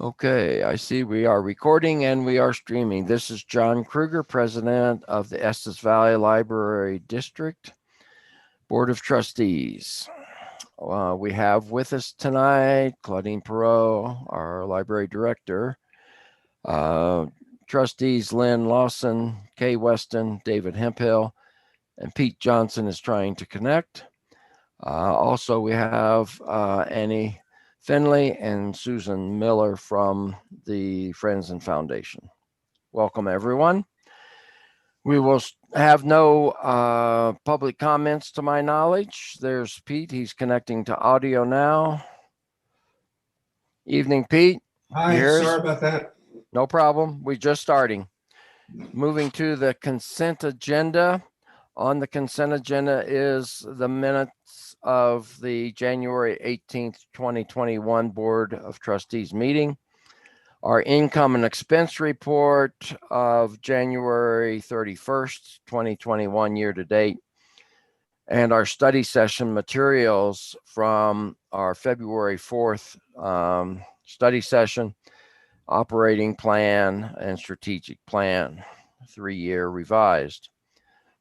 Okay, I see we are recording and we are streaming. This is John Kruger, President of the Estes Valley Library District Board of Trustees. We have with us tonight Claudine Perot, our Library Director, Trustees Lynn Lawson, Kay Weston, David Hemphill, and Pete Johnson is trying to connect. Also, we have Annie Finley and Susan Miller from the Friends and Foundation. Welcome, everyone. We will have no public comments to my knowledge. There's Pete. He's connecting to audio now. Evening, Pete. Hi, sorry about that. No problem. We're just starting. Moving to the consent agenda. On the consent agenda is the minutes of the January 18th, 2021 Board of Trustees meeting, our income and expense report of January 31st, 2021 year to date, and our study session materials from our February 4th study session, operating plan and strategic plan, 3-year revised.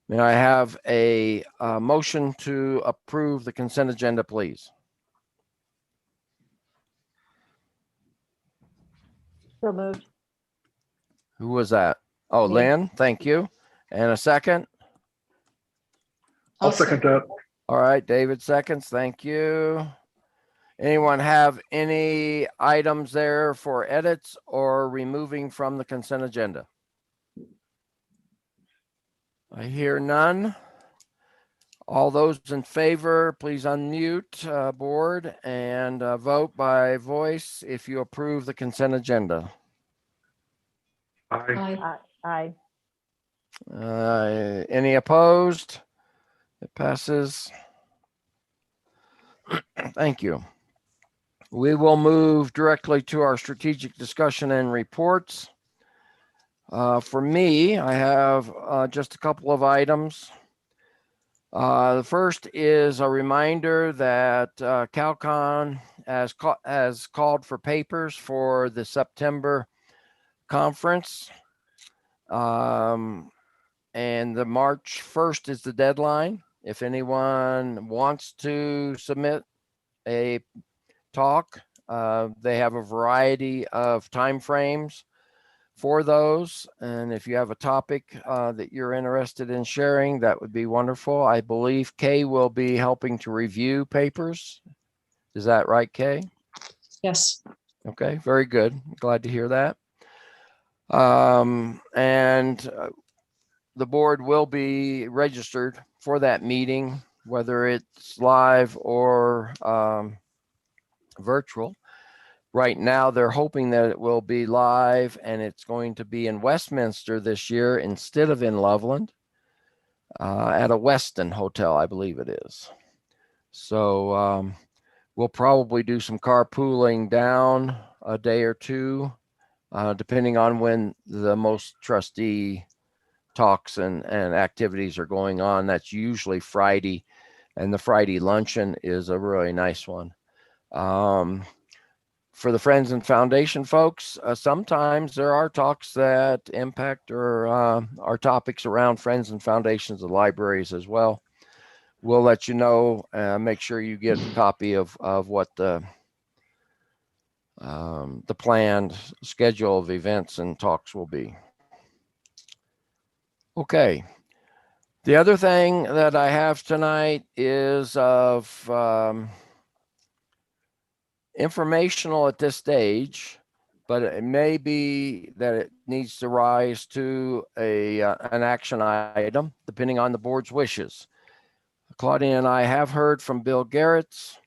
May I have a motion to approve the consent agenda, please? So moved. Who was that? Oh, Me. Lynn, thank you. And a second? I'll second that. All right, David seconds, thank you. Anyone have any items there for edits or removing from the consent agenda? I hear none. All those in favor, please unmute board and vote by voice if you approve the consent agenda. Aye. Aye. Any opposed? It passes. Thank you. We will move directly to our strategic discussion and reports. For me, I have just a couple of items. The first is a reminder that CalCon has called for papers for the September conference. And the March 1st is the deadline. If anyone wants to submit a talk, they have a variety of time frames for those. And if you have a topic that you're interested in sharing, that would be wonderful. I believe Kay will be helping to review papers. Is that right, Kay? Yes. Okay, very good. Glad to hear that. And the board will be registered for that meeting, whether it's live or virtual. Right now, they're hoping that it will be live and it's going to be in Westminster this year instead of in Loveland at a Westin hotel, I believe it is. So we'll probably do some carpooling down a day or two, depending on when the most trustee talks and activities are going on. That's usually Friday, and the Friday luncheon is a really nice one. For the Friends and Foundation folks, sometimes there are talks that impact or are topics around Friends and Foundations of libraries as well. We'll let you know. Make sure you get a copy of what the planned schedule of events and talks will be. Okay. The other thing that I have tonight is of informational at this stage, but it may be that it needs to rise to an action item, depending on the board's wishes. Claudia and I have heard from Bill Garrett's.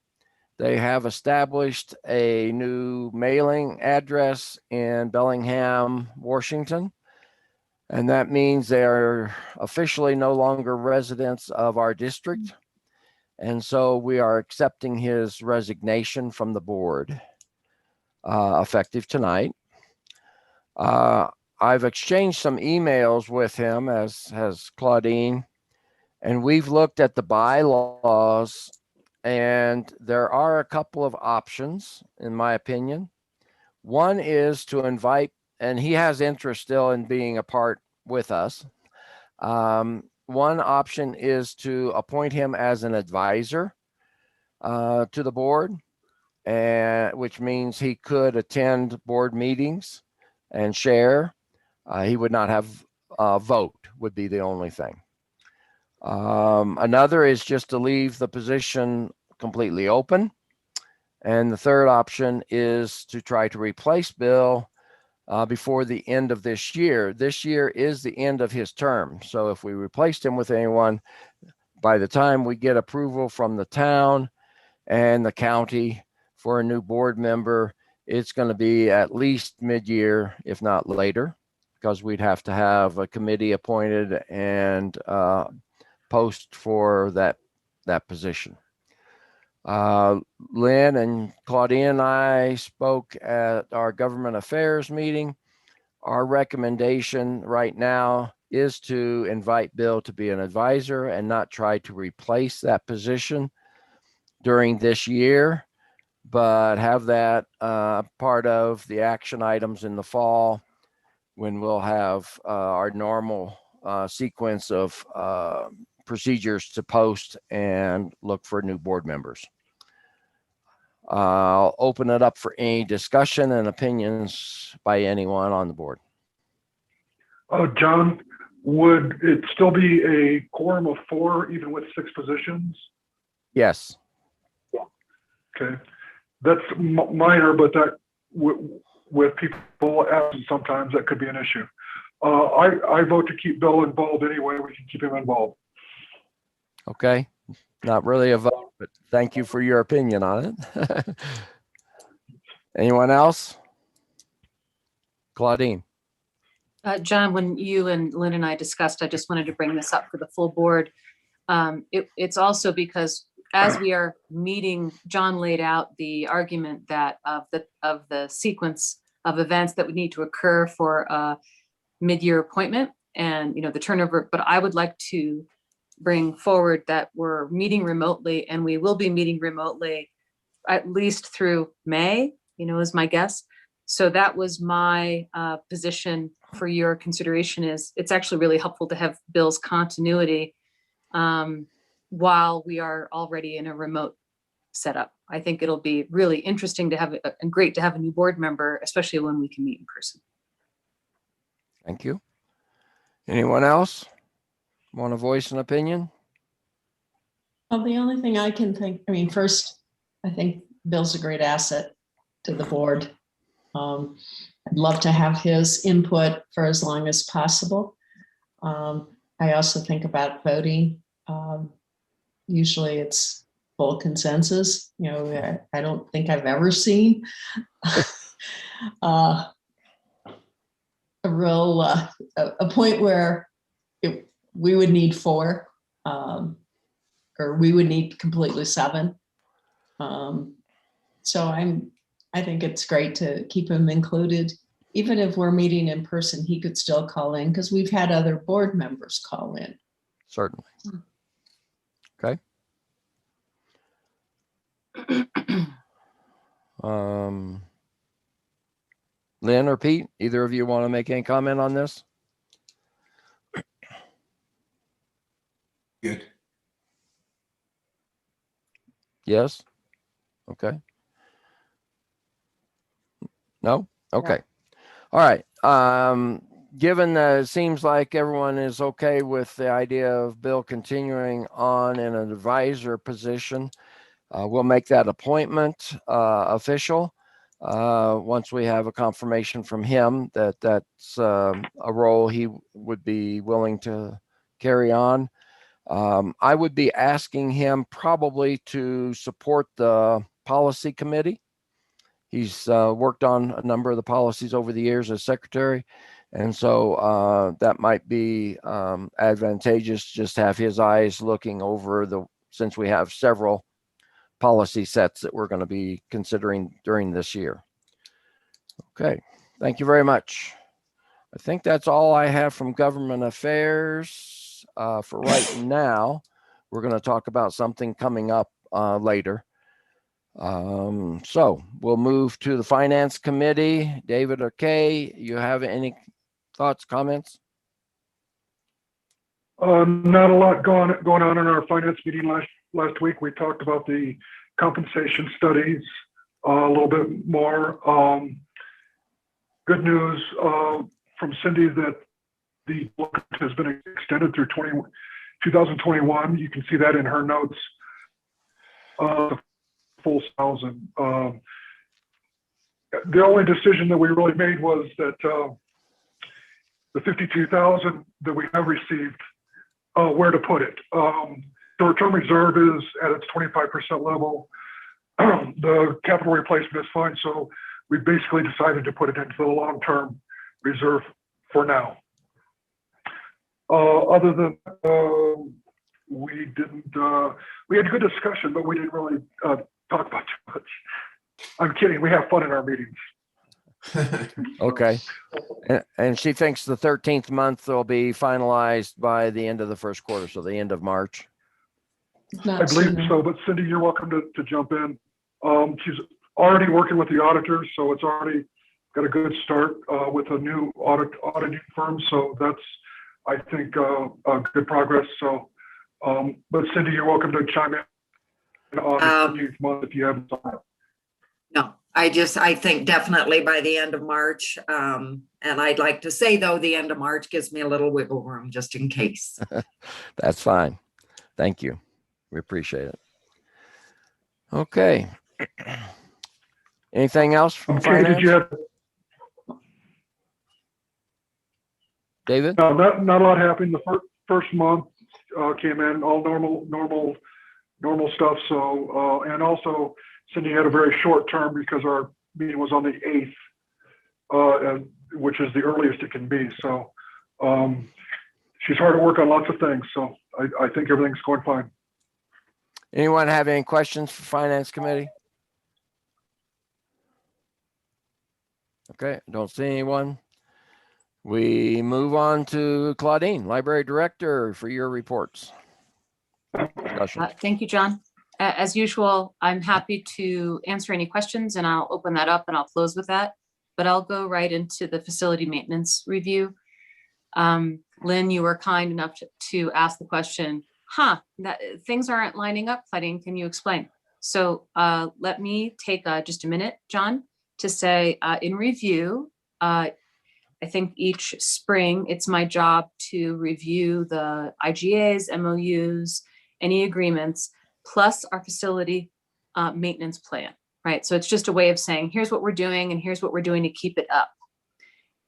They have established a new mailing address in Bellingham, Washington. And that means they are officially no longer residents of our district. And so we are accepting his resignation from the board, effective tonight. I've exchanged some emails with him, as has Claudine, and we've looked at the bylaws, and there are a couple of options, in my opinion. One is to invite, and he has interest still in being a part with us. One option is to appoint him as an advisor to the board, and which means he could attend board meetings and share. He would not have a vote, would be the only thing. Another is just to leave the position completely open. And the third option is to try to replace Bill before the end of this year. This year is the end of his term. So if we replaced him with anyone, by the time we get approval from the town and the county for a new board member, it's going to be at least mid-year, if not later, because we'd have to have a committee appointed and post for that position. Lynn and Claudine and I spoke at our government affairs meeting. Our recommendation right now is to invite Bill to be an advisor and not try to replace that position during this year, but have that part of the action items in the fall when we'll have our normal sequence of procedures to post and look for new board members. I'll open it up for any discussion and opinions by anyone on the board. John, would it still be a quorum of 4, even with 6 positions? Yes. Okay, that's minor, but that with people absent sometimes that could be an issue. I vote to keep Bill involved anyway. We can keep him involved. Okay, not really a vote, but thank you for your opinion on it. Anyone else? Claudine. John, when you and Lynn and I discussed, I just wanted to bring this up for the full board. It's also because as we are meeting, John laid out the argument that of the sequence of events that would need to occur for a mid-year appointment and the turnover. But I would like to bring forward that we're meeting remotely, and we will be meeting remotely at least through May, is my guess. So that was my position for your consideration. Is it's actually really helpful to have Bill's continuity while we are already in a remote setup. I think it'll be really interesting to have and great to have a new board member, especially when we can meet in person. Thank you. Anyone else want to voice an opinion? Well, the only thing I can think, first, I think Bill's a great asset to the board. I'd love to have his input for as long as possible. I also think about voting. Usually it's full consensus. I don't think I've ever seen a point where we would need 4 or we would need completely 7. So I think it's great to keep him included. Even if we're meeting in person, he could still call in because we've had other board members call in. Certainly. Okay. Lynn or Pete, either of you want to make any comment on this? Good. Yes. Okay. No? Okay. All right. Given that it seems like everyone is okay with the idea of Bill continuing on in an advisor position, we'll make that appointment official once we have a confirmation from him that that's a role he would be willing to carry on. I would be asking him probably to support the policy committee. He's worked on a number of the policies over the years as secretary. And so that might be advantageous, just have his eyes looking over since we have several policy sets that we're going to be considering during this year. Okay, thank you very much. I think that's all I have from government affairs for right now. We're going to talk about something coming up later. So we'll move to the Finance Committee. David or Kay, you have any thoughts, comments? Not a lot going on in our finance meeting last week. We talked about the compensation studies a little bit more. Good news from Cindy that the book has been extended through 2021. You can see that in her notes. Full 1,000. The only decision that we really made was that the 52,000 that we have received, where to put it. Short-term reserve is at its 25% level. The capital replacement is fine, so we basically decided to put it into the long-term reserve for now. Other than we had a good discussion, but we didn't really talk about too much. I'm kidding. We have fun in our meetings. Okay. And she thinks the 13th month will be finalized by the end of the first quarter, so the end of March. I believe so, but Cindy, you're welcome to jump in. She's already working with the auditors, so it's already got a good start with a new auditing firm. So that's, I think, good progress. So, but Cindy, you're welcome to chime in on the 13th month if you haven't done that. No, I think definitely by the end of March. And I'd like to say, though, the end of March gives me a little wiggle room just in case. That's fine. Thank you. We appreciate it. Okay. Anything else from Okay, finance? did you have? David? No, not a lot happened. The first month came in all normal stuff. So, and also Cindy had a very short term because our meeting was on the 8th, which is the earliest it can be. So, she's hard at work on lots of things. So I think everything's going fine. Anyone have any questions for Finance Committee? Okay, don't see anyone. We move on to Claudine, Library Director, for your reports. Thank you, John. As usual, I'm happy to answer any questions and I'll open that up and I'll close with that, but I'll go right into the facility maintenance review. Lynn, you were kind enough to ask the question, that things aren't lining up, Claudine, can you explain? So let me take just a minute, John, to say in review, I think each spring it's my job to review the IGAs, MOUs, any agreements, plus our facility maintenance plan, right? So it's just a way of saying, here's what we're doing and here's what we're doing to keep it up.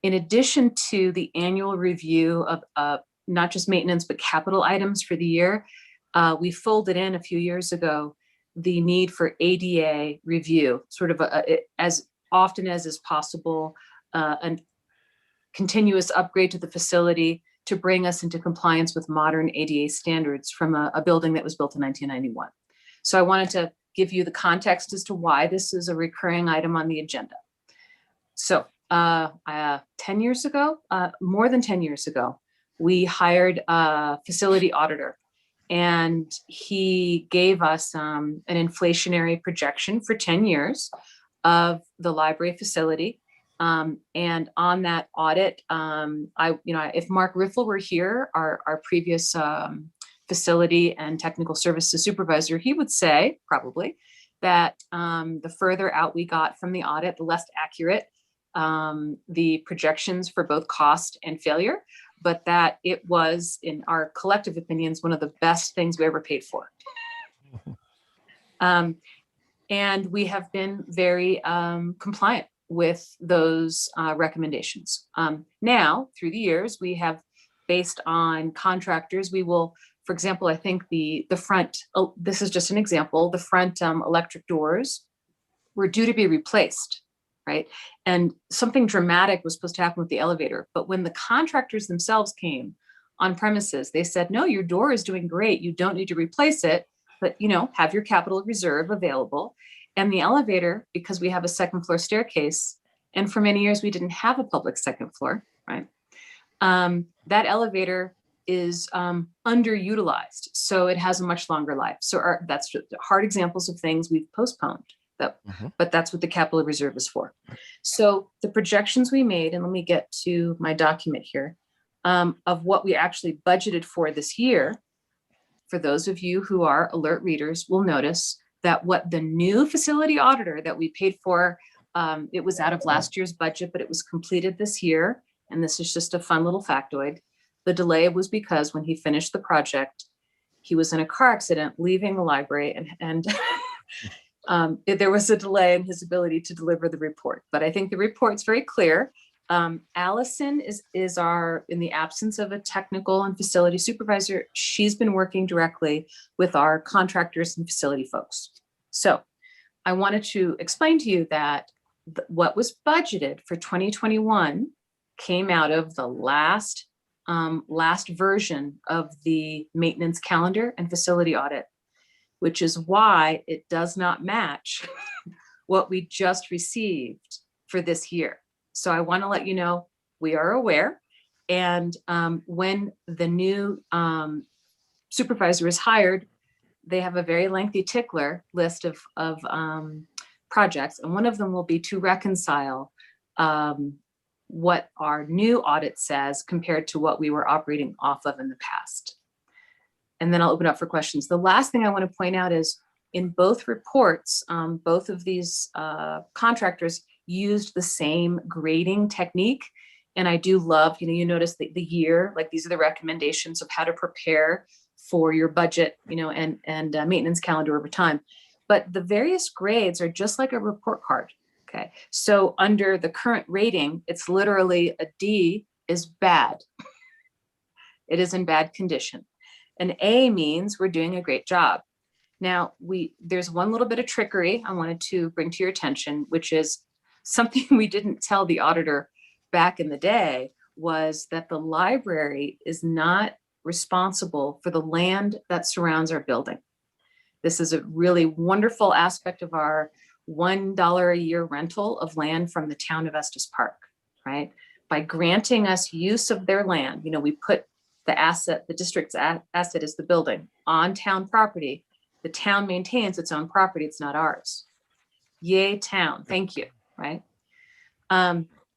In addition to the annual review of not just maintenance, but capital items for the year, we folded in a few years ago the need for ADA review, sort of as often as is possible, and continuous upgrade to the facility to bring us into compliance with modern ADA standards from a building that was built in 1991. So I wanted to give you the context as to why this is a recurring item on the agenda. So 10 years ago, more than 10 years ago, we hired a facility auditor and he gave us an inflationary projection for 10 years of the library facility. And on that audit, if Mark Riffle were here, our previous facility and technical services supervisor, he would say probably that the further out we got from the audit, the less accurate the projections for both cost and failure, but that it was, in our collective opinions, one of the best things we ever paid for. And we have been very compliant with those recommendations. Now, through the years, we have, based on contractors, we will, for example, I think the front, this is just an example, the front electric doors were due to be replaced, right? And something dramatic was supposed to happen with the elevator. But when the contractors themselves came on premises, they said, no, your door is doing great. You don't need to replace it, but have your capital reserve available. And the elevator, because we have a second floor staircase, and for many years we didn't have a public second floor, right? That elevator is underutilized, so it has a much longer life. So that's hard examples of things we've postponed, Mhm. But that's what the capital reserve is for. So the projections we made, and let me get to my document here, of what we actually budgeted for this year, for those of you who are alert readers will notice that what the new facility auditor that we paid for, it was out of last year's budget, but it was completed this year. And this is just a fun little factoid. The delay was because when he finished the project, he was in a car accident leaving the library, and there was a delay in his ability to deliver the report. But I think the report's very clear. Allison is our, in the absence of a technical and facility supervisor, she's been working directly with our contractors and facility folks. So I wanted to explain to you that what was budgeted for 2021 came out of the last version of the maintenance calendar and facility audit, which is why it does not match what we just received for this year. So I want to let you know, we are aware. And when the new supervisor is hired, they have a very lengthy tickler list of projects. And one of them will be to reconcile what our new audit says compared to what we were operating off of in the past. And then I'll open up for questions. The last thing I want to point out is in both reports, both of these contractors used the same grading technique. And I do love, you notice the year, like these are the recommendations of how to prepare for your budget, and maintenance calendar over time. But the various grades are just like a report card. Okay. So under the current rating, it's literally a D is bad. It is in bad condition. An A means we're doing a great job. Now, there's one little bit of trickery I wanted to bring to your attention, which is something we didn't tell the auditor back in the day, was that the library is not responsible for the land that surrounds our building. This is a really wonderful aspect of our $1 a year rental of land from the town of Estes Park, right? By granting us use of their land, we put the district's asset is the building on town property. The town maintains its own property. It's not ours. Yay, town. Thank you. Right.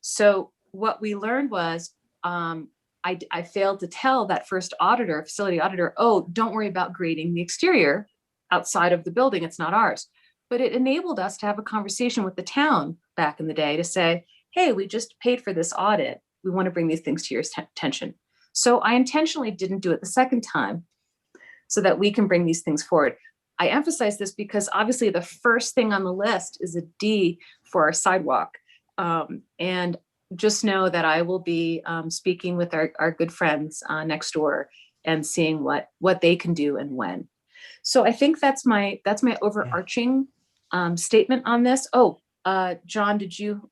So what we learned was I failed to tell that first facility auditor, oh, don't worry about grading the exterior outside of the building. It's not ours. But it enabled us to have a conversation with the town back in the day to say, hey, we just paid for this audit. We want to bring these things to your attention. So I intentionally didn't do it the second time so that we can bring these things forward. I emphasize this because obviously the first thing on the list is a D for our sidewalk. And just know that I will be speaking with our good friends next door and seeing what they can do and when. So I think that's my overarching statement on this. Oh, John,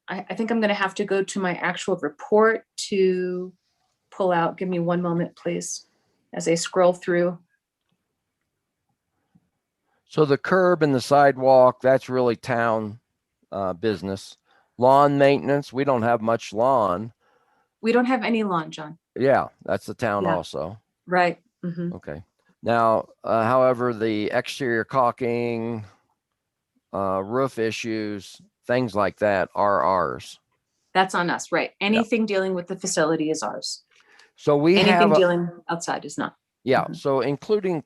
I think I'm going to have to go to my actual report to pull out. Give me one moment, please, as I scroll through. So the curb and the sidewalk, that's really town business. Lawn maintenance, we don't have much lawn. We don't have any lawn, John. Yeah, that's the town Yeah. also. Right. Mm-hmm. Okay. Now, however, the exterior caulking, roof issues, things like that are ours. That's on us, right? Anything dealing with the facility is ours. So we Anything have dealing outside is not. Yeah, Mhm. so including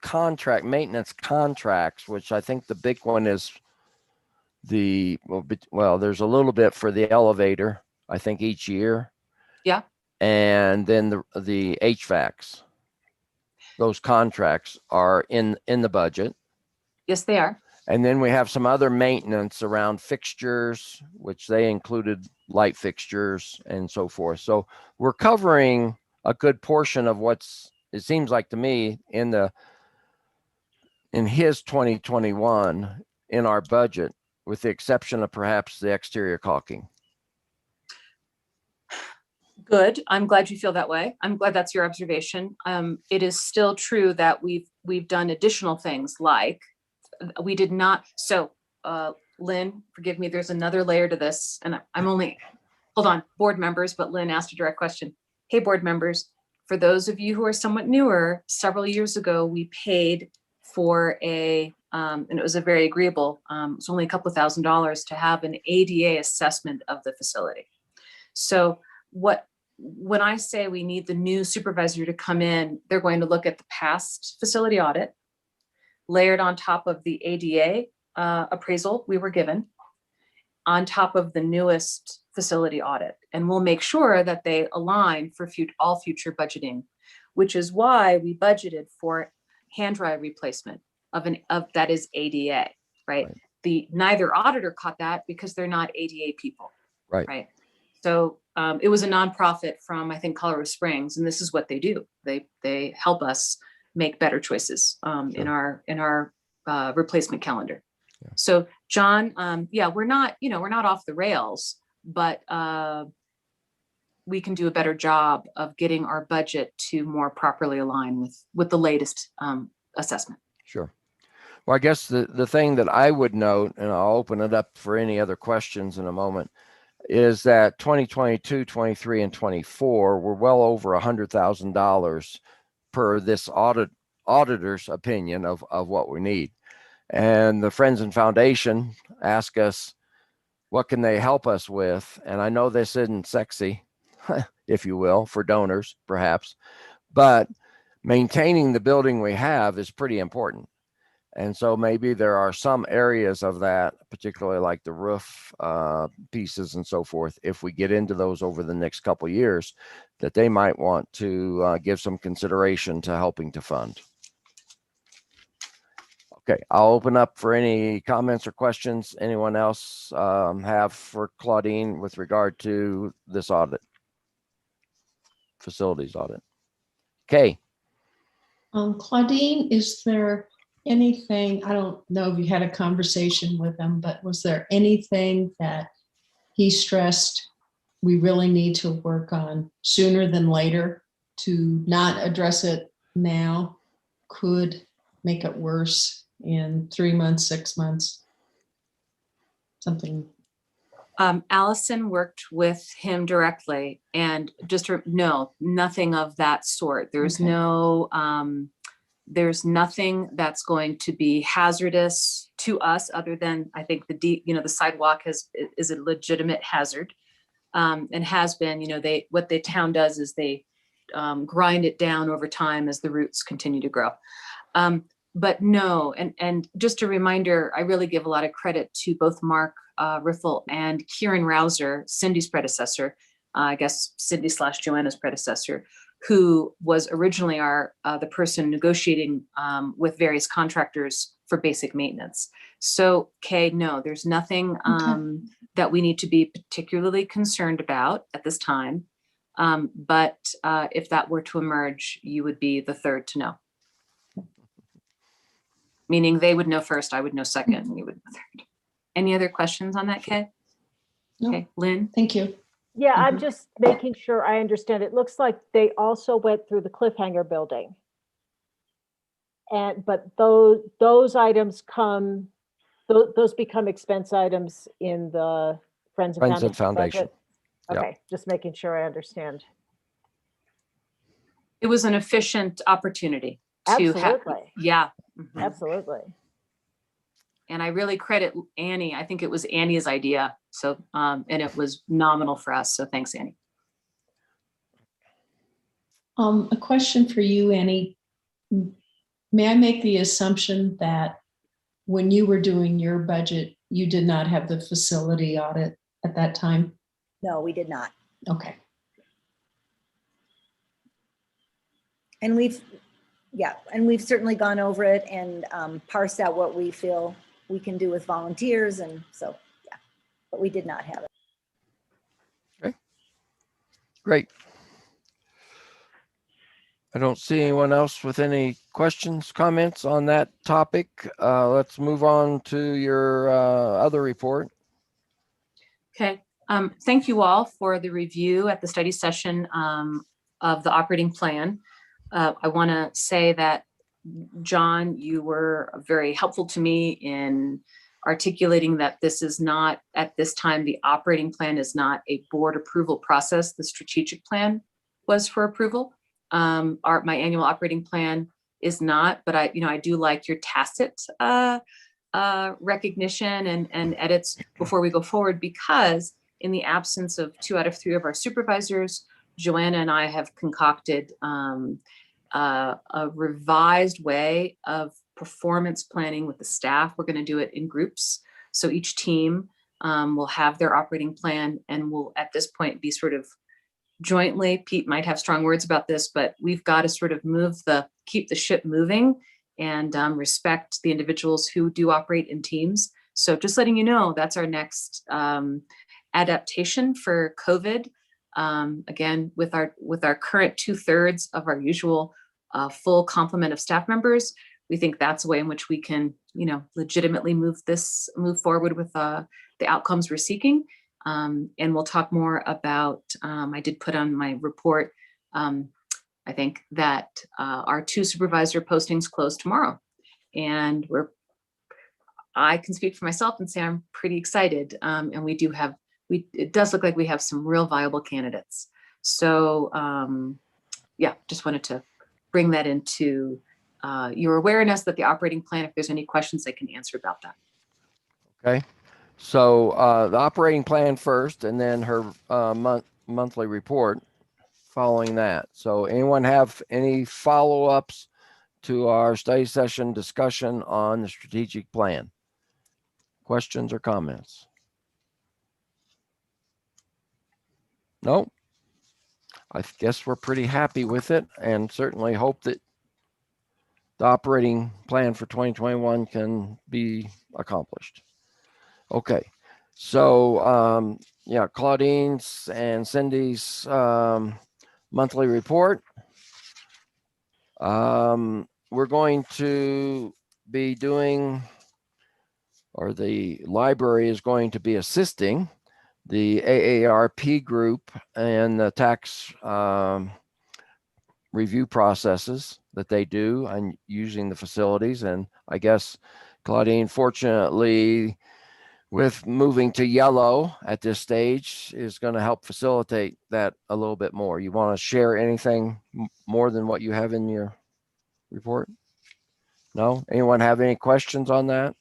maintenance contracts, which I think the big one is there's a little bit for the elevator, I think each year. Yeah. And then the HVACs. Those contracts are in the budget. Yes, they are. And then we have some other maintenance around fixtures, which they included light fixtures and so forth. So we're covering a good portion of it seems like to me in his 2021 in our budget, with the exception of perhaps the exterior caulking. Good. I'm glad you feel that way. I'm glad that's your observation. It is still true that we've done additional things like we did not. So, Lynn, forgive me, there's another layer to this, and hold on, board members, but Lynn asked a direct question. Hey, board members, for those of you who are somewhat newer, several years ago, we paid for a and it was a very agreeable, it's only a couple of $1,000s to have an ADA assessment of the facility. So when I say we need the new supervisor to come in, they're going to look at the past facility audit, layered on top of the ADA appraisal we were given, on top of the newest facility audit. And we'll make sure that they align for all future budgeting, which is why we budgeted for hand drive replacement of that is ADA, right? Neither auditor caught that because they're not ADA people. Right. So it was a nonprofit from, I think, Colorado Springs, and this is what they do. They help us make better choices in our replacement calendar. Yeah. So John, yeah, we're not off the rails, but we can do a better job of getting our budget to more properly align with the latest assessment. Sure. Well, I guess the thing that I would note, and I'll open it up for any other questions in a moment, is that 2022, 23, and 24 were well over $100,000 per this auditor's opinion of what we need. And the Friends and Foundation ask us, what can they help us with? And I know this isn't sexy, if you will, for donors, perhaps, but maintaining the building we have is pretty important. And so maybe there are some areas of that, particularly like the roof pieces and so forth, if we get into those over the next couple of years, that they might want to give some consideration to helping to fund. Okay, I'll open up for any comments or questions anyone else have for Claudine with regard to this audit, facilities audit. Okay. Claudine, is there anything, I don't know if you had a conversation with him, but was there anything that he stressed we really need to work on sooner than later? To not address it now could make it worse in 3 months, 6 months, something. Allison worked with him directly, and just no, nothing of that sort. There's Okay. there's nothing that's going to be hazardous to us other than, I think, the sidewalk is a legitimate hazard, and has been. What the town does is they grind it down over time as the roots continue to grow. But no, and just a reminder, I really give a lot of credit to both Mark Riffle and Kieran Rouser, Cindy's predecessor, I guess Cindy/Joanna's predecessor, who was originally the person negotiating with various contractors for basic maintenance. So, Kay, no, there's nothing that we need to be particularly concerned about at this time. But if that were to emerge, you would be the third to know. Meaning they would know first, I would know second, and you would know third. Any other questions on that, Kay? No. Okay, Lynn? Thank you. Yeah, I'm just making sure I understand. It looks like they also went through the Cliffhanger building. But those items those become expense items in the Friends and Foundation. budget? Okay, Yep. just making sure I understand. It was an efficient opportunity to have. Absolutely. Yeah. Mhm. Absolutely. And I really credit Annie. I think it was Annie's idea. So, and it was nominal for us. So thanks, Annie. A question for you, Annie. May I make the assumption that when you were doing your budget, you did not have the facility audit at that time? No, we did not. Okay. And we've certainly gone over it and parsed out what we feel we can do with volunteers. And so, yeah, but we did not have it. Okay. Great. I don't see anyone else with any questions, comments on that topic. Let's move on to your other report. Okay. Thank you all for the review at the study session of the operating plan. I want to say that, John, you were very helpful to me in articulating that this is not, at this time, the operating plan is not a board approval process. The strategic plan was for approval. My annual operating plan is not, but I do like your tacit recognition and edits before we go forward, because in the absence of 2 out of 3 of our supervisors, Joanna and I have concocted a revised way of performance planning with the staff. We're going to do it in groups. So each team will have their operating plan and will at this point be sort of jointly, Pete might have strong words about this, but we've got to sort of keep the ship moving and respect the individuals who do operate in teams. So just letting you know, that's our next adaptation for COVID. Again, with our current 2/3 of our usual full complement of staff members, we think that's a way in which we can, legitimately move forward with the outcomes we're seeking. And we'll talk more about, I did put on my report, I think that our 2 supervisor postings close tomorrow. And I can speak for myself and say I'm pretty excited. And it does look like we have some real viable candidates. So yeah, just wanted to bring that into your awareness that the operating plan, if there's any questions I can answer about that. Okay. So the operating plan first, and then her monthly report following that. So anyone have any follow-ups to our study session discussion on the strategic plan? Questions or comments? No? I guess we're pretty happy with it, and certainly hope that the operating plan for 2021 can be accomplished. Okay, so yeah, Claudine's and Cindy's monthly report. We're going to be doing, or the library is going to be assisting the AARP group and the tax review processes that they do and using the facilities. And I guess Claudine, fortunately, with moving to yellow at this stage, is going to help facilitate that a little bit more. You want to share anything more than what you have in your report? No? Anyone have any questions on that?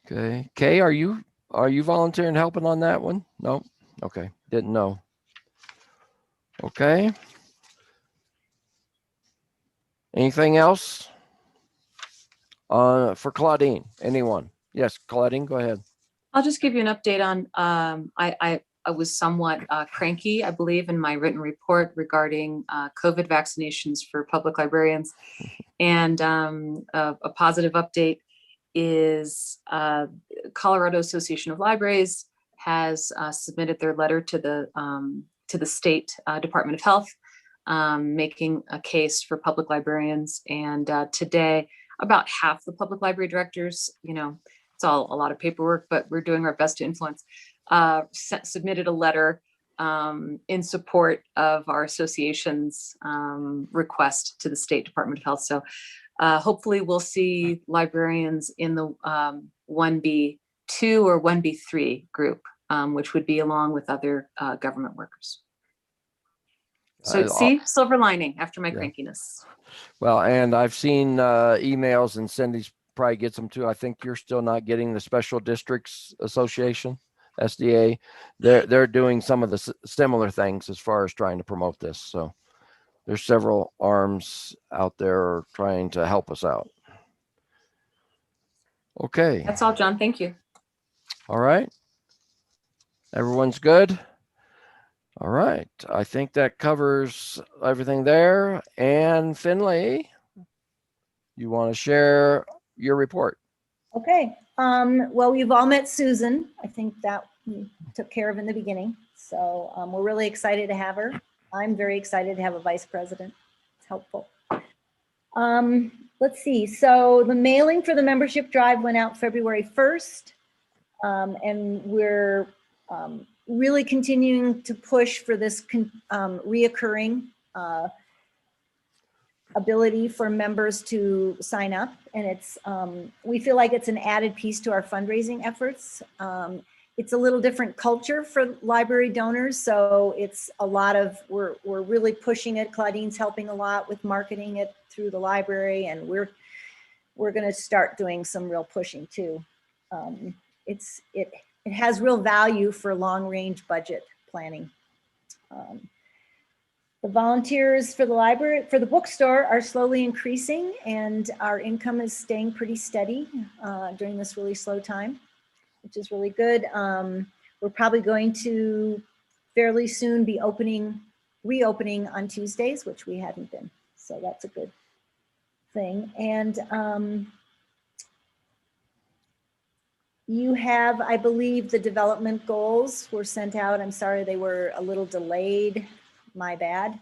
Okay. Kay, are you volunteering helping on that one? No? Okay. Didn't know. Okay. Anything else for Claudine? Anyone? Yes, Claudine, go ahead. I'll just give you an update on, I was somewhat cranky, I believe, in my written report regarding COVID vaccinations for public librarians. And a positive update is Colorado Association of Libraries has submitted their letter to the state Department of Health, making a case for public librarians. And today, about half the public library directors, it's all a lot of paperwork, but we're doing our best to influence, submitted a letter in support of our association's request to the State Department of Health. So hopefully we'll see librarians in the 1B2 or 1B3 group, which would be along with other government workers. So see, silver lining after my crankiness. Well, and I've seen emails, and Cindy's probably gets them too. I think you're still not getting the Special Districts Association, SDA. They're doing some of the similar things as far as trying to promote this. So there's several arms out there trying to help us out. Okay. That's all, John. Thank you. All right. Everyone's good. All right. I think that covers everything there. And Finley, you want to share your report? Okay. Well, we've all met Susan. I think that we took care of in the beginning. So we're really excited to have her. I'm very excited to have a vice president. It's helpful. Let's see. So the mailing for the membership drive went out February 1st. And we're really continuing to push for this reoccurring ability for members to sign up. And it's we feel like it's an added piece to our fundraising efforts. it's a little different culture for library donors. So it's a lot of, we're really pushing it. Claudine's helping a lot with marketing it through the library, and we're going to start doing some real pushing too. It has real value for long range budget planning. The volunteers for the library, for the bookstore, are slowly increasing, and our income is staying pretty steady during this really slow time, which is really good. We're probably going to fairly soon be reopening on Tuesdays, which we hadn't been. So that's a good thing. And you have, I believe, the development goals were sent out. I'm sorry, they were a little delayed. My bad.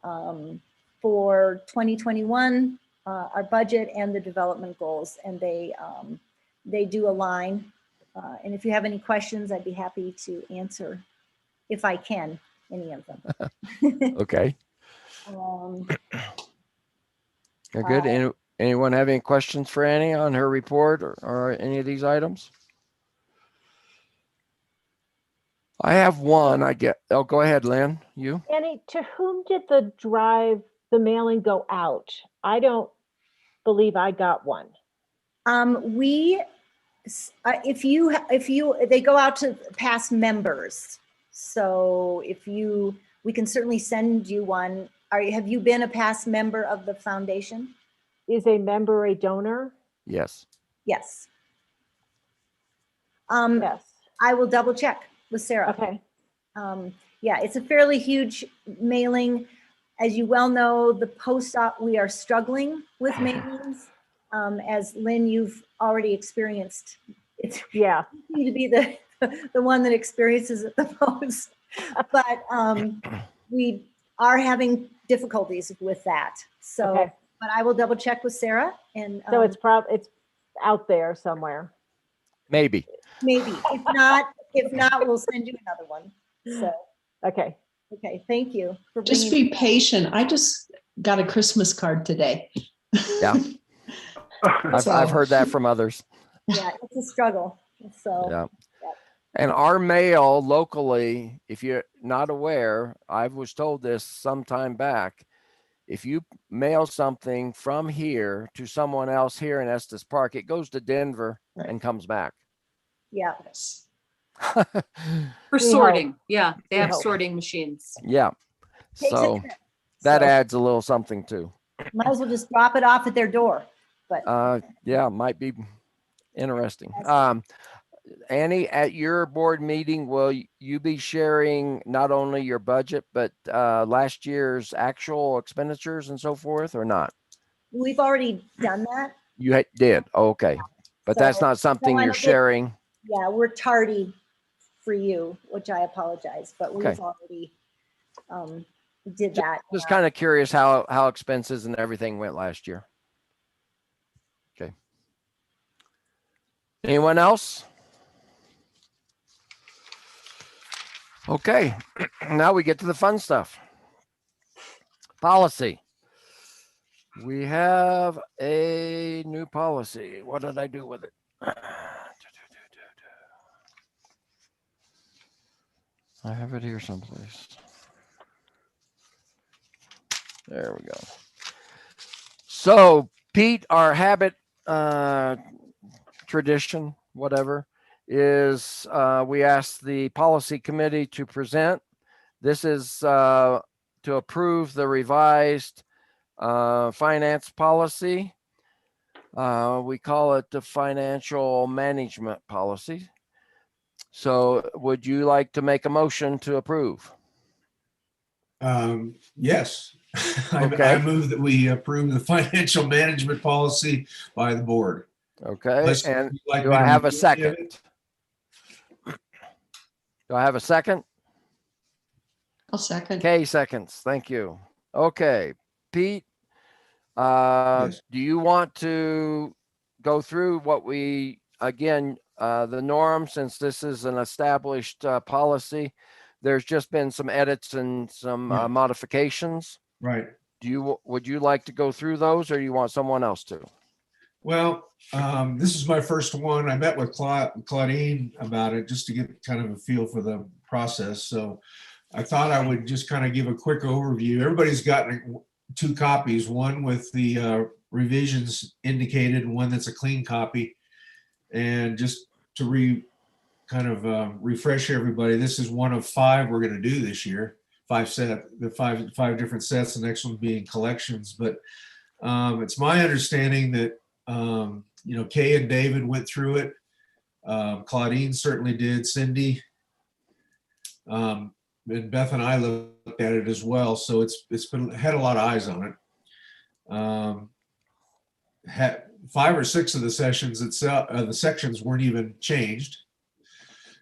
For 2021, our budget and the development goals, and they do align. And if you have any questions, I'd be happy to answer, if I can, any of them. Okay. You're good. Anyone have any questions for Annie on her report or any of these items? I have one. Oh, go ahead, Lynn. You? Annie, to whom did the mailing go out? I don't believe I got one. They go out to past members. So we can certainly send you one. Have you been a past member of the foundation? Is a member a donor? Yes. Yes. Yes. I will double check with Sarah. Okay. Yeah, it's a fairly huge mailing. As you well know, the post op, we are struggling with mailings. As Lynn, you've already experienced. It's Yeah. to be the one that experiences it the most. But we are having difficulties with that. So, Okay. but I will double check with Sarah, and So it's out there somewhere. Maybe. maybe if not, we'll send you another one. So. Okay. Okay, thank you for Just bringing. be patient. I just got a Christmas card today. Yeah. I've heard that from others. Yeah, it's a struggle. So. Yeah. And our mail locally, if you're not aware, I was told this some time back. If you mail something from here to someone else here in Estes Park, it goes to Denver and comes back. Yeah. Yes. For sorting. Yeah, they have hope. sorting machines. Yeah. Takes a So trip. that So, adds a little something too. might as well just drop it off at their door. But Yeah, might be interesting. Annie, at your board meeting, will you be sharing not only your budget, but last year's actual expenditures and so forth, or not? we've already done that. You did. Okay. But that's So- not something I'm you're a bit- sharing. Yeah, we're tardy for you, which I apologize, but Okay. we've already did that. Just kind of curious how expenses and everything went last year. Okay. Anyone else? Okay, now we get to the fun stuff. Policy. We have a new policy. What did I do with it? I have it here someplace. There we go. So Pete, our habit, tradition, whatever, is we ask the policy committee to present. This is to approve the revised finance policy. We call it the financial management policy. So would you like to make a motion to approve? Yes. Okay. I move that we approve the financial management policy by the board. Okay, Unless and you'd like do me I to have a read any of second? it? Do I have a second? I'll second. Kay seconds. Thank you. Okay, Pete, Yes. do you want to go through what we, again, the norm, since this is an established policy, there's just been some edits and some Yeah. modifications. Right. Would you like to go through those, or do you want someone else to? Well, this is my first one. I met with Claudine about it just to get kind of a feel for the process. So I thought I would just kind of give a quick overview. Everybody's gotten 2 copies, one with the revisions indicated and one that's a clean copy. And just to refresh everybody, this is one of 5 we're going to do this year. 5 different sets, the next one being collections. But it's my understanding that Kay and David went through it. Claudine certainly did. Cindy and Beth and I looked at it as well. So it's had a lot of eyes on it. 5 or 6 of the sessions itself, the sections weren't even changed.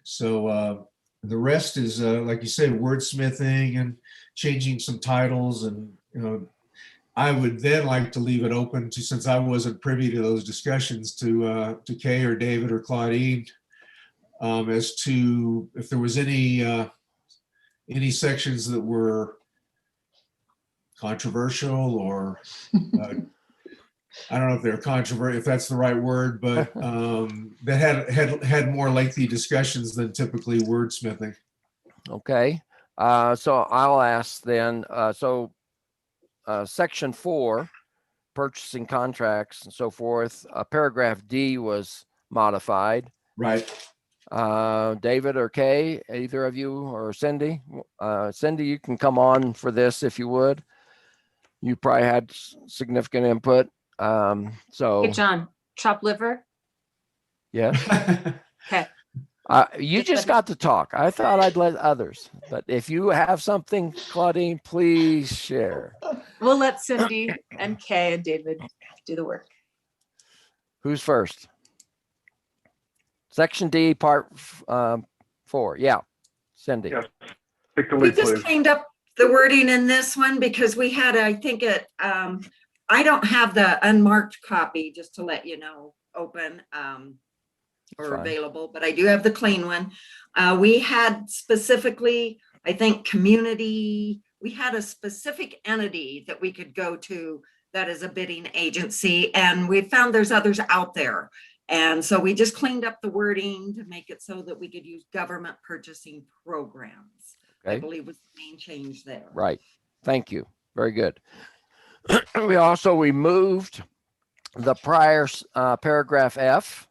So the rest is, like you say, wordsmithing and changing some titles. And I would then like to leave it open to, since I wasn't privy to those discussions, to Kay or David or Claudine, as to if there was any sections that were controversial or I don't know if they're controversial, if that's the right word, but that had more lengthy discussions than typically wordsmithing. Okay. So I'll ask then, section 4, purchasing contracts and so forth, paragraph D was modified. Right. David or Kay, either of you, or Cindy? Cindy, you can come on for this if you would. You probably had significant input. Hey, John, chop liver? Yes. Okay. You just got to talk. I thought I'd let others, but if you have something, Claudine, please share. We'll let Cindy and Kay and David do the work. Who's first? Section D, part 4. Yeah, Cindy. Yes. Take the We lead, just please. cleaned up the wording in this one because we had, I think I don't have the unmarked copy, just to let you know, open or Fine. available, but I do have the clean one. We had specifically, I think, community, we had a specific entity that we could go to that is a bidding agency, and we found there's others out there. And so we just cleaned up the wording to make it so that we could use government purchasing programs. Okay. I believe was the main change there. Right. Thank you. Very good. We also removed the prior paragraph F,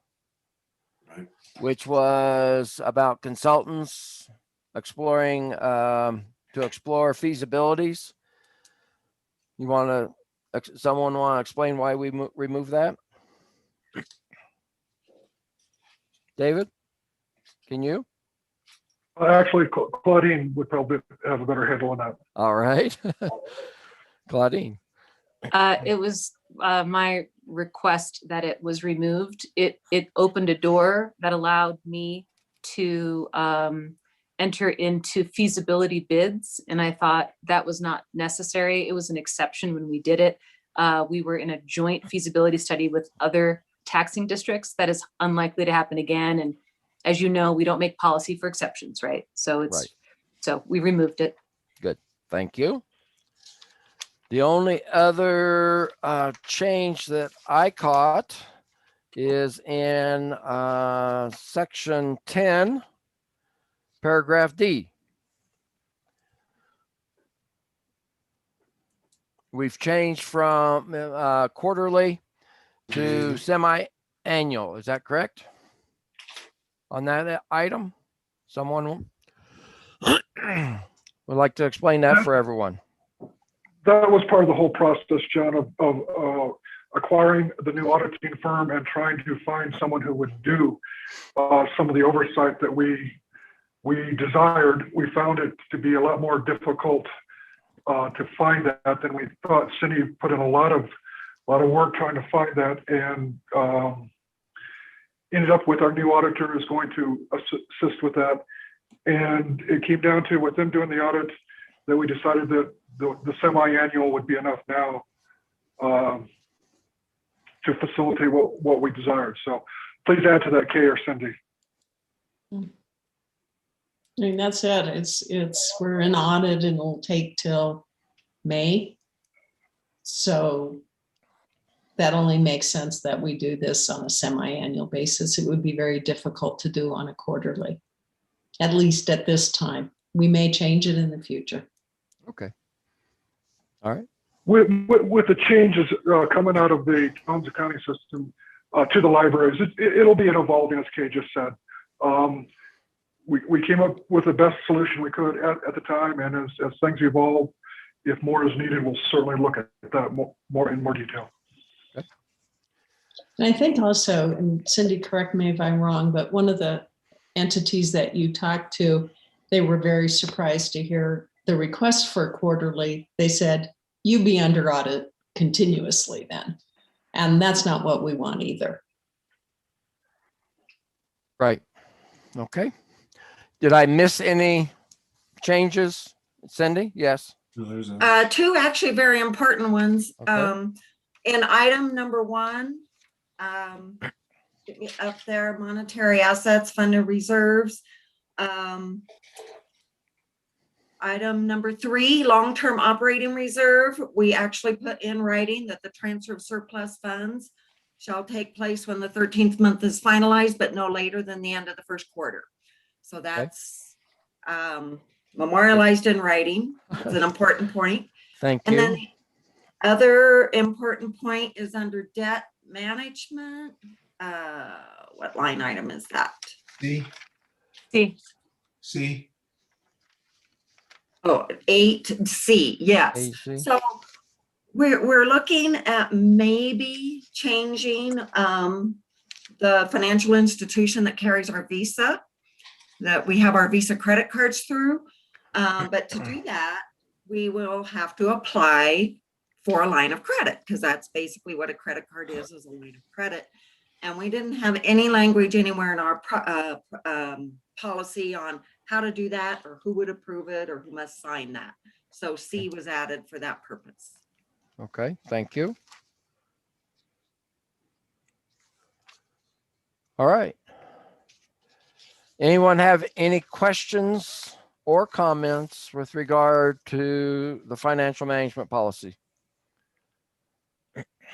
Right. which was about consultants exploring to explore feasibilities. Someone want to explain why we removed that? David, can you? Actually, Claudine would probably have a better handle on that. All right. Claudine. It was my request that it was removed. It opened a door that allowed me to enter into feasibility bids, and I thought that was not necessary. It was an exception when we did it. We were in a joint feasibility study with other taxing districts. That is unlikely to happen again. And as you know, we don't make policy for exceptions, right? So so we removed it. Good. Thank you. The only other change that I caught is in section 10, paragraph D. We've changed from quarterly to semi-annual. Is that correct? On that item? Someone would like to explain that for everyone. That was part of the whole process, John, of acquiring the new auditing firm and trying to find someone who would do some of the oversight that we desired. We found it to be a lot more difficult to find that than we thought. Cindy put in a lot of work trying to find that, and ended up with our new auditor who's going to assist with that. And it came down to, with them doing the audit, that we decided that the semi-annual would be enough now to facilitate what we desired. So please add to that, Kay or Cindy. I mean, that's it. We're in audit and it'll take till May. So that only makes sense that we do this on a semi-annual basis. It would be very difficult to do on a quarterly, at least at this time. We may change it in the future. Okay. All right. With the changes coming out of the Jones accounting system to the libraries, it'll be an evolving, as Kay just said. We came up with the best solution we could at the time, and as things evolve, if more is needed, we'll certainly look at that more in more detail. And I think also, and Cindy, correct me if I'm wrong, but one of the entities that you talked to, they were very surprised to hear the request for quarterly. They said, you be under audit continuously then. And that's not what we want either. Right. Okay. Did I miss any changes, Cindy? Yes. No, there's a, Two actually very important ones. Okay. In item number 1, get me up there, monetary assets, funded reserves. Item number 3, long-term operating reserve. We actually put in writing that the transfer of surplus funds shall take place when the 13th month is finalized, but no later than the end of the first quarter. So that's memorialized in writing. It's an important point. Thank And then you. the other important point is under debt management. What line item is that? D, See, C, Oh, 8C, yes. AC. So we're looking at maybe changing the financial institution that carries our Visa, that we have our Visa credit cards through. But to do that, we will have to apply for a line of credit, because that's basically what a credit card is a line of credit. And we didn't have any language anywhere in our policy on how to do that, or who would approve it, or who must sign that. So C was added for that purpose. Okay, thank you. All right. Anyone have any questions or comments with regard to the financial management policy?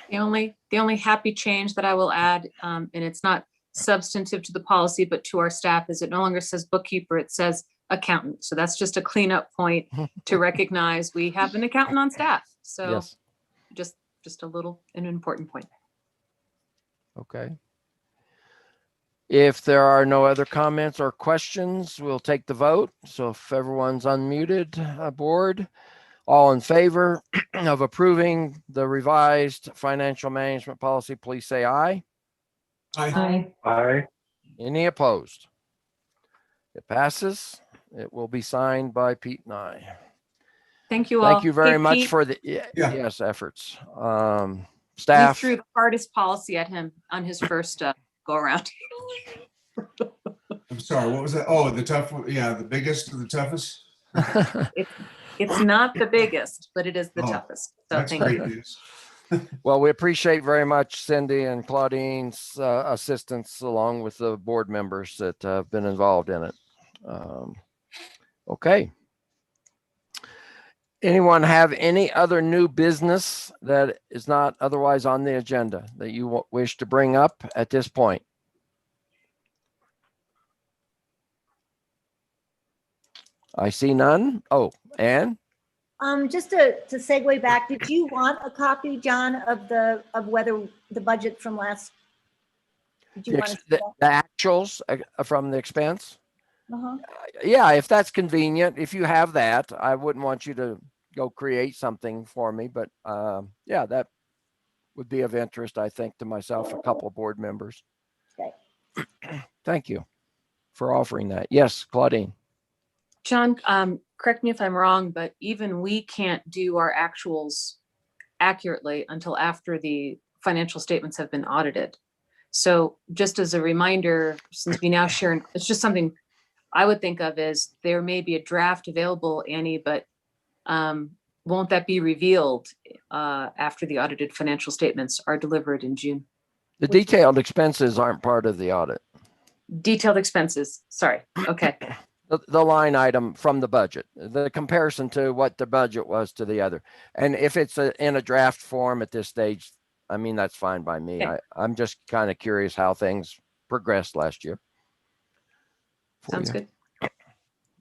the only happy change that I will add, and it's not substantive to the policy, but to our staff, is it no longer says bookkeeper, it says accountant. So that's just a cleanup point to recognize we have an accountant on staff. So Yes. just an important point. Okay. If there are no other comments or questions, we'll take the vote. So if everyone's unmuted, board, all in favor of approving the revised financial management policy, please say aye. I, Aye. Any opposed? It passes. It will be signed by Pete and I. Thank you all. Thank you very Hey, much Pete, for the Yeah. yes efforts. we Staff. threw the hardest policy at him on his first go around. I'm sorry, what was that? Oh, the tough one. Yeah, the biggest and the toughest. It's not the biggest, but it is the Oh, toughest. So That's thank great you. news. Well, we appreciate very much Cindy and Claudine's assistance, along with the board members that have been involved in it. Okay. Anyone have any other new business that is not otherwise on the agenda that you wish to bring up at this point? I see none. Oh, Ann? Just to segue back, did you want a copy, John, of whether the budget from last? Did you The, want ex- to? the actuals from the expense? Uh-huh. Yeah, if that's convenient, if you have that, I wouldn't want you to go create something for me, but yeah, that would be of interest, I think, to myself, a couple of board members. Okay. Thank you for offering that. Yes, Claudine. John, correct me if I'm wrong, but even we can't do our actuals accurately until after the financial statements have been audited. So just as a reminder, since we now share, it's just something I would think of as there may be a draft available, Annie, but won't that be revealed after the audited financial statements are delivered in June? The detailed expenses aren't part of the audit. Detailed expenses, sorry, okay. The line item from the budget, the comparison to what the budget was to the other. And if it's in a draft form at this stage, I mean, that's fine by me. Okay. I'm just kind of curious how things progressed last year. for Sounds you. good.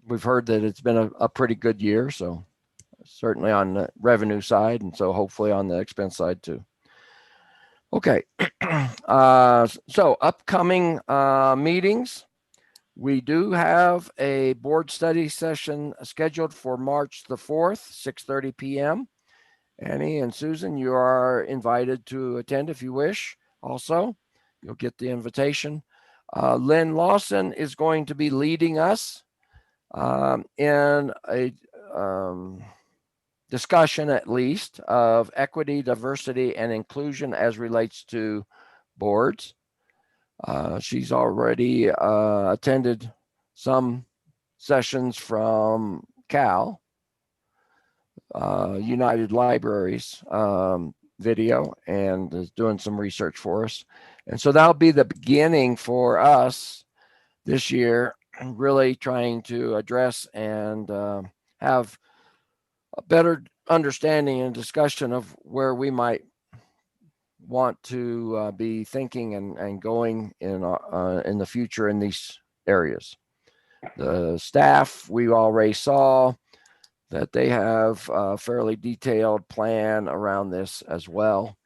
We've heard that it's been a pretty good year, so certainly on the revenue side, and so hopefully on the expense side too. Okay, so upcoming meetings. We do have a board study session scheduled for March the 4th, 6:30 p.m. Annie and Susan, you are invited to attend if you wish. Also, you'll get the invitation. Lynn Lawson is going to be leading us in a discussion, at least, of equity, diversity, and inclusion as relates to boards. She's already attended some sessions from Cal, United Libraries video, and is doing some research for us. And so that'll be the beginning for us this year, really trying to address and have a better understanding and discussion of where we might want to be thinking and going in the future in these areas. The staff, we already saw that they have a fairly detailed plan around this as well.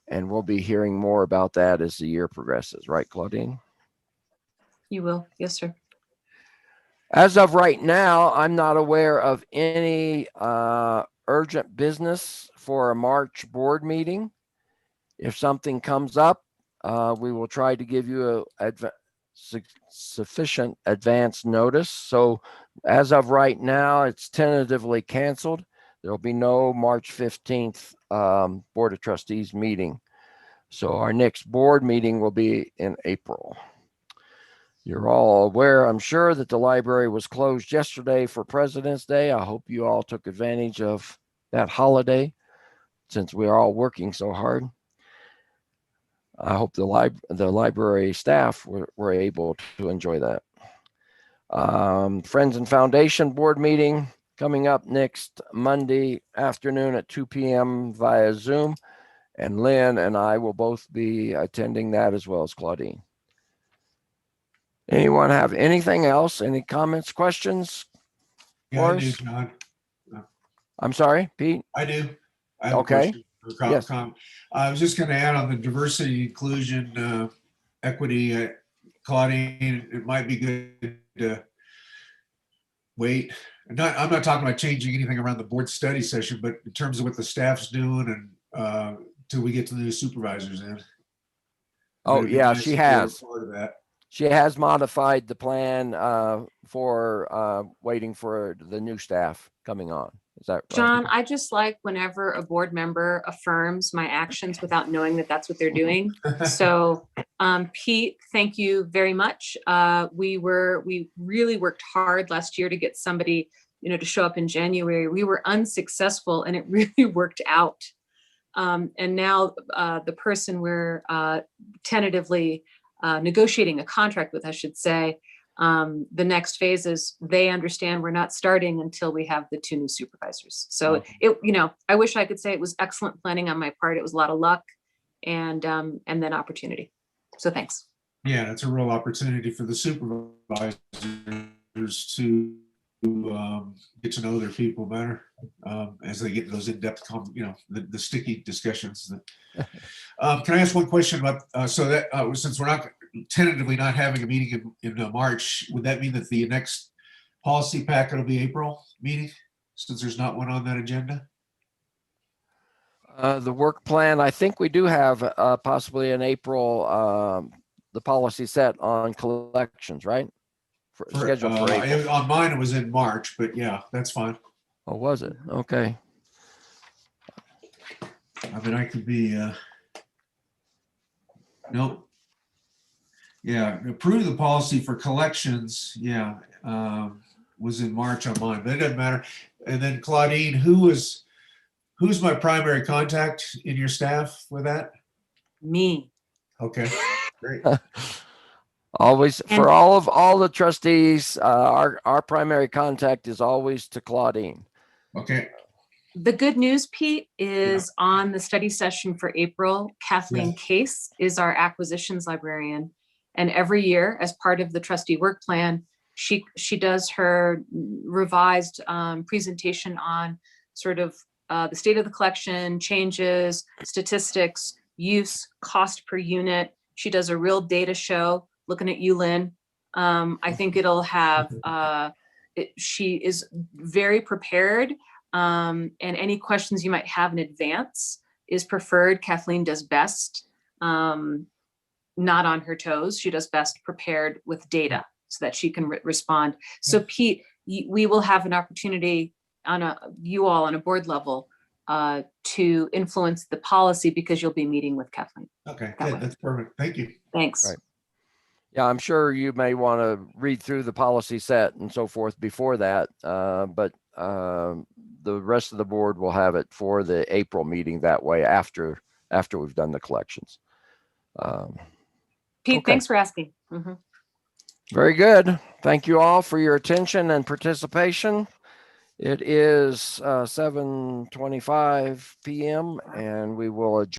And we'll be hearing more about that as the year progresses, right, Claudine? You will. Yes, sir. As of right now, I'm not aware of any urgent business for a March board meeting. If something comes up, we will try to give you sufficient advance notice. So as of right now, it's tentatively canceled. There'll be no March 15th Board of Trustees meeting. So our next board meeting will be in April. You're all aware, I'm sure, that the library was closed yesterday for President's Day. I hope you all took advantage of that holiday since we are all working so hard. I hope the library staff were able to enjoy that. Friends and Foundation board meeting coming up next Monday afternoon at 2 p.m. via Zoom. And Lynn and I will both be attending that, as well as Claudine. Anyone have anything else? Any comments, questions? Yeah, I do, Boris? John. I'm sorry, Pete? I do. I have Okay. a question. Yes. I was just going to add on the diversity, inclusion, equity. Claudine, it might be good to wait. I'm not talking about changing anything around the board study session, but in terms of what the staff's doing and till we get to the new supervisors in. Oh, It'd be yeah, nice she if they were has. part of that. She has modified the plan for waiting for the new staff coming on. Is that right? John, I just like whenever a board member affirms my actions without knowing that that's what they're doing. So, Pete, thank you very much. We really worked hard last year to get somebody, to show up in January. We were unsuccessful, and it really worked out. And now the person we're tentatively negotiating a contract with, I should say, the next phase is they understand we're not starting until we have the 2 new supervisors. So I wish I could say it was excellent planning on my part. It was a lot of luck and then opportunity. So thanks. Yeah, that's a real opportunity for the supervisors to get to know their people better as they get those in-depth, the sticky discussions. Can I ask one question about, since we're not tentatively not having a meeting in March, would that mean that the next policy packet will be April meeting, since there's not one on that agenda? The work plan, I think we do have possibly in April, the policy set on collections, right? Scheduled for April. On mine, it was in March, but yeah, that's fine. Oh, was it? Okay. I mean, I could be, nope. Yeah, approve the policy for collections, yeah, was in March on mine, but it doesn't matter. And then Claudine, who's my primary contact in your staff with that? Me. Okay, great. Always, And- for all the trustees, our primary contact is always to Claudine. Okay, The good news, Pete, is on the study session for April, Kathleen Case is our acquisitions librarian. And every year, as part of the trustee work plan, she does her revised presentation on sort of the state of the collection, changes, statistics, use, cost per unit. She does a real data show, looking at you, Lynn. I think it'll have, she is very prepared. And any questions you might have in advance is preferred. Kathleen does best, not on her toes. She does best prepared with data so that she can respond. So Pete, we will have an opportunity you all on a board level to influence the policy because you'll be meeting with Kathleen. Okay, good. That's perfect. Thank you. Thanks. Right. Yeah, I'm sure you may want to read through the policy set and so forth before that, but the rest of the board will have it for the April meeting that way after we've done the collections. Pete, okay. Thanks for asking. Mm-hmm. Very good. Thank you all for your attention and participation. It is 7:25 p.m. and we will adjourn.